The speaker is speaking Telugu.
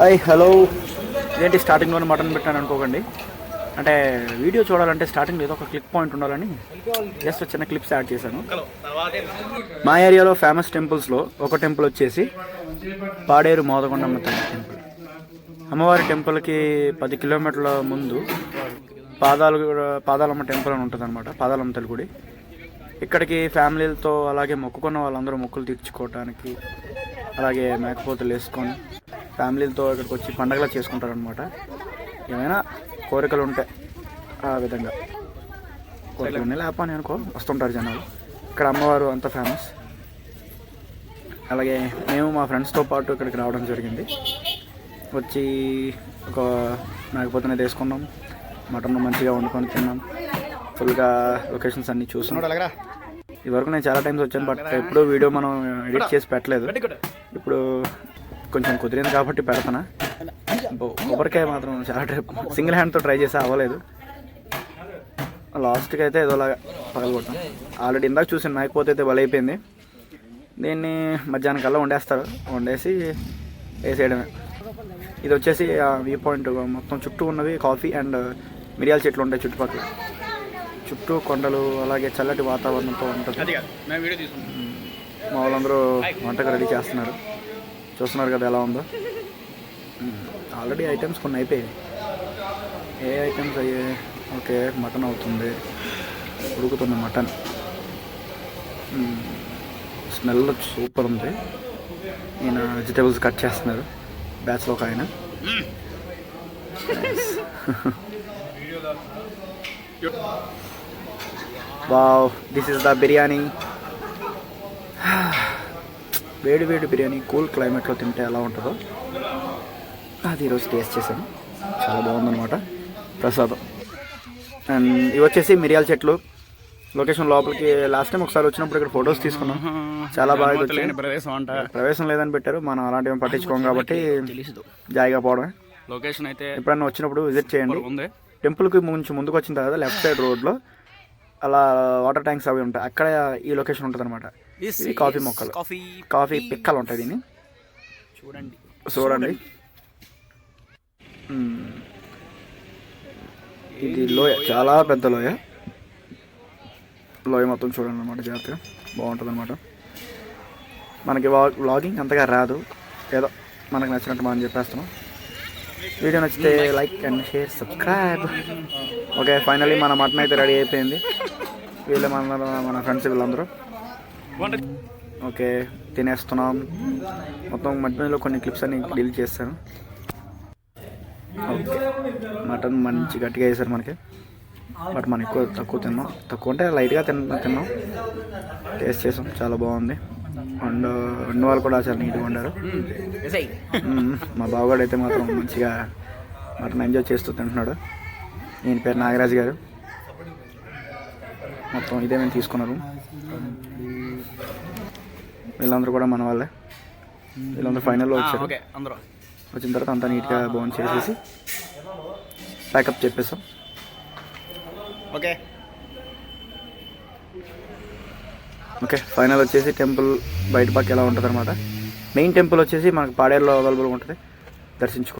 Hi hello. ఏంటి స్టార్టింగ్లోనే మటన్ పెట్టాను అనుకోకండి. అంటే వీడియో చూడాలంటే స్టార్టింగ్లో ఏదో ఒక క్లిక్ పాయింట్ ఉండాలని జస్ట్ చిన్న క్లిప్స్ యాడ్ చేశాను. మా ఏరియాలో ఫేమస్ టెంపుల్స్లో ఒక టెంపుల్ వచ్చేసి పాడేరు మోదకొండమ్మ తల్లి టెంపుల్. అమ్మవారి టెంపుల్కి 10 కిలోమీటర్ల ముందు పాదాలమ్మ టెంపుల్ అని ఉంటుంది అనమాట. పాదాలమ్మ తల్లి గుడి. ఇక్కడికి ఫ్యామిలీలతో అలాగే మొక్కుకున్న వాళ్ళందరూ మొక్కులు తీర్చుకోవడానికి అలాగే మేకపోతులు వేసుకొని ఫ్యామిలీలతో ఇక్కడికి వచ్చి పండగలా చేసుకుంటారనమాట. ఏమైనా కోరికలు ఉంటే ఆ విధంగా కోరికలు ఉన్నాయి లేపని అనుకో వస్తుంటారు జనాలు. ఇక్కడ అమ్మవారు అంత ఫేమస్. అలాగే మేము మా ఫ్రెండ్స్తో పాటు ఇక్కడికి రావడం జరిగింది. వచ్చి ఒక మేకపోతునే తీసుకున్నాం, మటన్ మంచిగా వండుకొని తిన్నాం, ఫుల్గా లొకేషన్స్ అన్నీ చూసాం. ఇదివరకు నేను చాలా టైమ్స్ వచ్చాను, బట్ ఎప్పుడూ వీడియో మనం ఎడిట్ చేసి పెట్టలేదు. ఇప్పుడు కొంచెం కుదిరింది కాబట్టి పెడతాను. కొబ్బరికాయ మాత్రం చాలా సింగిల్ హ్యాండ్తో ట్రై చేసి అవ్వలేదు. లాస్ట్కి అయితే ఏదోలాగా పగలగొట్టాం. ఆల్రెడీ ఇందాక చూసాను మేకపోతే అయితే బలైపోయింది. దీన్ని మధ్యాహ్నం కల్లా వండేస్తారు, వండేసి వేసేయడమే. ఇది వచ్చేసి వ్యూ పాయింట్. మొత్తం చుట్టూ ఉన్నవి కాఫీ అండ్ మిరియాల చెట్లు ఉంటాయి చుట్టుపక్కల. చుట్టూ కొండలు అలాగే చల్లటి వాతావరణంతో ఉంటుంది. మా వాళ్ళందరూ వంటకు రెడీ చేస్తున్నారు. చూస్తున్నారు కదా ఎలా ఉందో. ఆల్రెడీ ఐటమ్స్ కొన్ని అయిపోయాయి. ఏ ఐటమ్స్ అయ్యాయి? ఓకే, మటన్ అవుతుంది, ఉడుకుతుంది మటన్. స్మెల్ సూపర్ ఉంది. ఈయన వెజిటేబుల్స్ కట్ చేస్తున్నారు, బ్యాచ్లో ఒక ఆయన. Wow, this is the biryani. వేడి వేడి బిర్యానీ కూల్ క్లైమేట్లో తింటే ఎలా ఉంటుందో అది ఈరోజు టేస్ట్ చేశాను. చాలా బాగుందన్నమాట, ప్రసాదం. అండ్ ఇవి వచ్చేసి మిరియాల చెట్లు. లొకేషన్ లోపలికి లాస్ట్ టైం ఒకసారి వచ్చినప్పుడు ఇక్కడ ఫొటోస్ తీసుకున్నాం, చాలా బాగా వచ్చాయి. ప్రవేశం లేదని పెట్టారు, మనం అలాంటివి పట్టించుకోం కాబట్టి జాయిగా పోవడమే. లొకేషన్ అయితే ఎప్పుడన్నా వచ్చినప్పుడు విజిట్ చేయండి. టెంపుల్కి కొంచెం ముందుకు వచ్చిన తర్వాత లెఫ్ట్ సైడ్ రోడ్లో అలా వాటర్ ట్యాంక్స్ అవి ఉంటాయి, అక్కడ ఈ లొకేషన్ ఉంటుంది అనమాట. ఇది కాఫీ మొక్కలు, కాఫీ పిక్కలు ఉంటాయి. దీన్ని చూడండి. ఇది లోయ, చాలా పెద్ద లోయ. లోయ మొత్తం చూడండి అనమాట, జాగ్రత్తగా బాగుంటుంది అనమాట. మనకి వ్లాగింగ్ అంతగా రాదు, ఏదో మనకు నచ్చినట్టు మనం చెప్పేస్తున్నాం. వీడియో నచ్చితే like and share, subscribe. Okay, finally మన మటన్ అయితే రెడీ అయిపోయింది. వీళ్ళే మన ఫ్రెండ్స్ వీళ్ళందరూ. ఓకే, తినేస్తున్నాం. మొత్తం మటన్లో కొన్ని క్లిప్స్ అన్ని డిలీట్ చేస్తాను. ఓకే, మటన్ మంచి గట్టిగా వేసారు మనకి, బట్ మనం తక్కువ తిన్నాం. తక్కువ అంటే లైట్గా తిన్నాం. టేస్ట్ చేసాం, చాలా బాగుంది. అండ్ వండిన వాళ్ళు కూడా చాలా నీట్గా వండారు. మా బావగాడు అయితే మాత్రం మంచిగా మటన్ ఎంజాయ్ చేస్తూ తింటున్నాడు. ఈయన పేరు నాగరాజు గారు. మొత్తం ఇదే మేము తీసుకున్నారు. వీళ్ళందరూ కూడా మన వాళ్ళే. వీళ్ళందరూ ఫైనల్లో వచ్చారు. వచ్చిన తర్వాత అంతా నీట్గా బౌన్ చేసేసి ప్యాకప్ చెప్పేసాం. ఓకే, ఫైనల్ వచ్చేసి టెంపుల్ బయట పక్క ఎలా ఉంటుంది అనమాట. మెయిన్ టెంపుల్ వచ్చేసి మనకు పాడేరులో అవైలబుల్గా ఉంటుంది, దర్శించుకో.